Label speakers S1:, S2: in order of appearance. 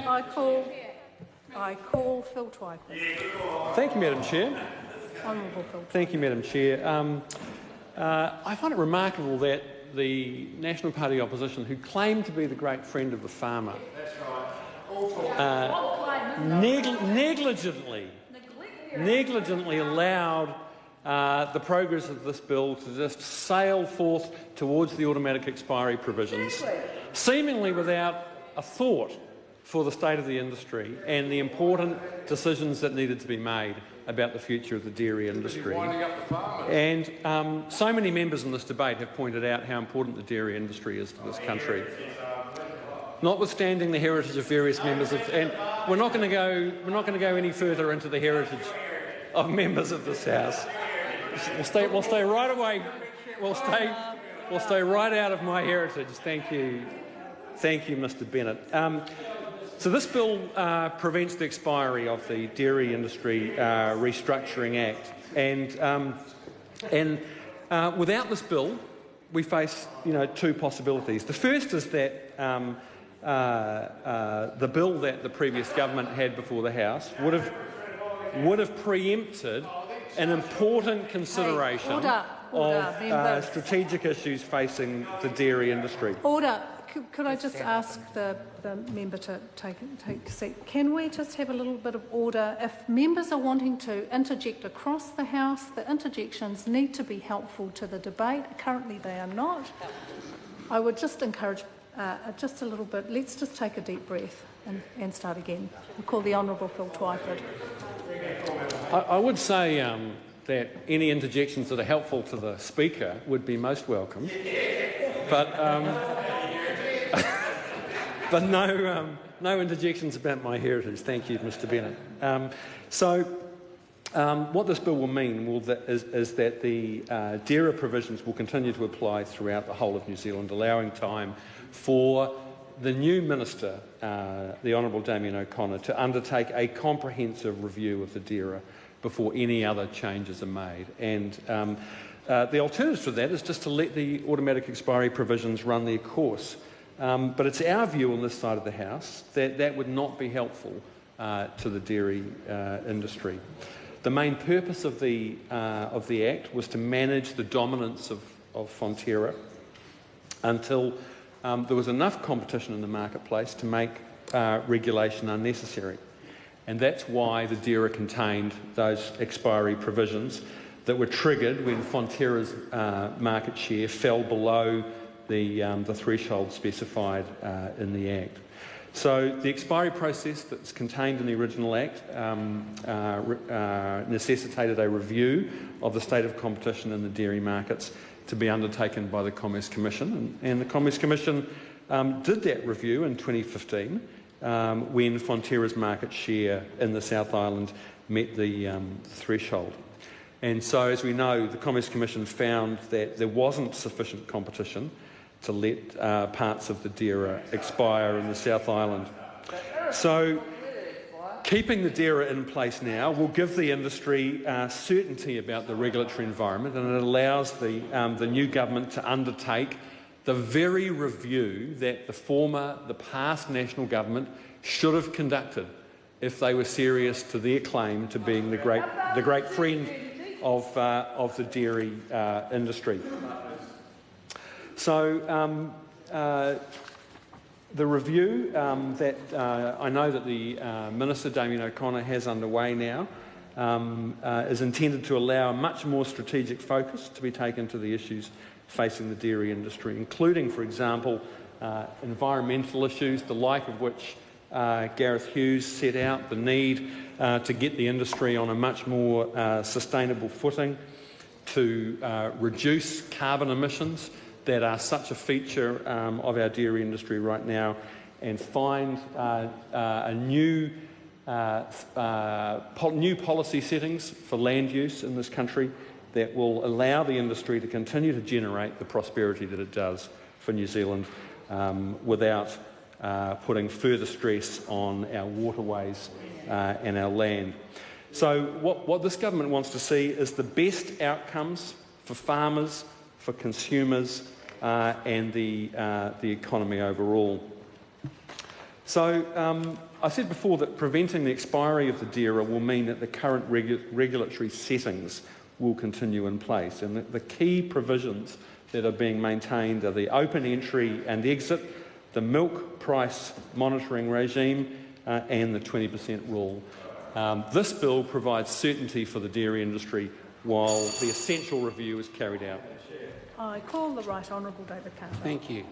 S1: I call Phil Twyford.
S2: Thank you, Madam Chair.
S1: Honourable Phil Twyford.
S2: Thank you, Madam Chair. I find it remarkable that the National Party opposition, who claim to be the great friend of the farmer, negligently allowed the progress of this bill to just sail forth towards the automatic expiry provisions, seemingly without a thought for the state of the industry and the important decisions that needed to be made about the future of the dairy industry. And so many members in this debate have pointed out how important the dairy industry is to this country. Notwithstanding the heritage of various members and we're not going to go any further into the heritage of members of this House. We'll stay right away. We'll stay right out of my heritage. Thank you, Mr. Bennett. So this bill prevents the expiry of the Dairy Industry Restructuring Act, and without this bill, we face two possibilities. The first is that the bill that the previous government had before the House would have preempted an important consideration of strategic issues facing the dairy industry.
S1: Order. Could I just ask the member to take a seat? Can we just have a little bit of order? If members are wanting to interject across the House, the interjections need to be helpful to the debate. Currently they are not. I would just encourage just a little bit. Let's just take a deep breath and start again. We'll call the Honourable Phil Twyford.
S2: I would say that any interjections that are helpful to the Speaker would be most welcome, but no interjections about my heritage. Thank you, Mr. Bennett. What this bill will mean is that the DERA provisions will continue to apply throughout the whole of New Zealand, allowing time for the new Minister, the Honourable Damien O'Connor, to undertake a comprehensive review of the DERA before any other changes are made. And the alternative to that is just to let the automatic expiry provisions run their course. But it's our view on this side of the House that that would not be helpful to the dairy industry. The main purpose of the Act was to manage the dominance of Fonterra until there was enough competition in the marketplace to make regulation unnecessary. And that's why the DERA contained those expiry provisions that were triggered when Fonterra's market share fell below the threshold specified in the Act. So the expiry process that's contained in the original Act necessitated a review of the state of competition in the dairy markets to be undertaken by the Commerce Commission. And the Commerce Commission did that review in 2015 when Fonterra's market share in the South Island met the threshold. And so, as we know, the Commerce Commission found that there wasn't sufficient competition to let parts of the DERA expire in the South Island. So, keeping the DERA in place now will give the industry certainty about the regulatory environment, and it allows the new government to undertake the very review that the past national government should have conducted if they were serious to their claim to being the great friend of the dairy industry. So the review that I know that the Minister, Damien O'Connor, has underway now is intended to allow a much more strategic focus to be taken to the issues facing the dairy industry, including, for example, environmental issues, the like of which Gareth Hughes set out, the need to get the industry on a much more sustainable footing, to reduce carbon emissions that are such a feature of our dairy industry right now, and find new policy settings for land use in this country that will allow the industry to continue to generate the prosperity that it does for New Zealand without putting further stress on our waterways and our land. So what this government wants to see is the best outcomes for farmers, for consumers and the economy overall. So I said before that preventing the expiry of the DERA will mean that the current regulatory settings will continue in place, and the key provisions that are being maintained are the open entry and exit, the milk price monitoring regime and the 20% rule. This bill provides certainty for the dairy industry while the essential review is carried out.
S1: I call the Right Honourable David Carter.
S3: Thank you.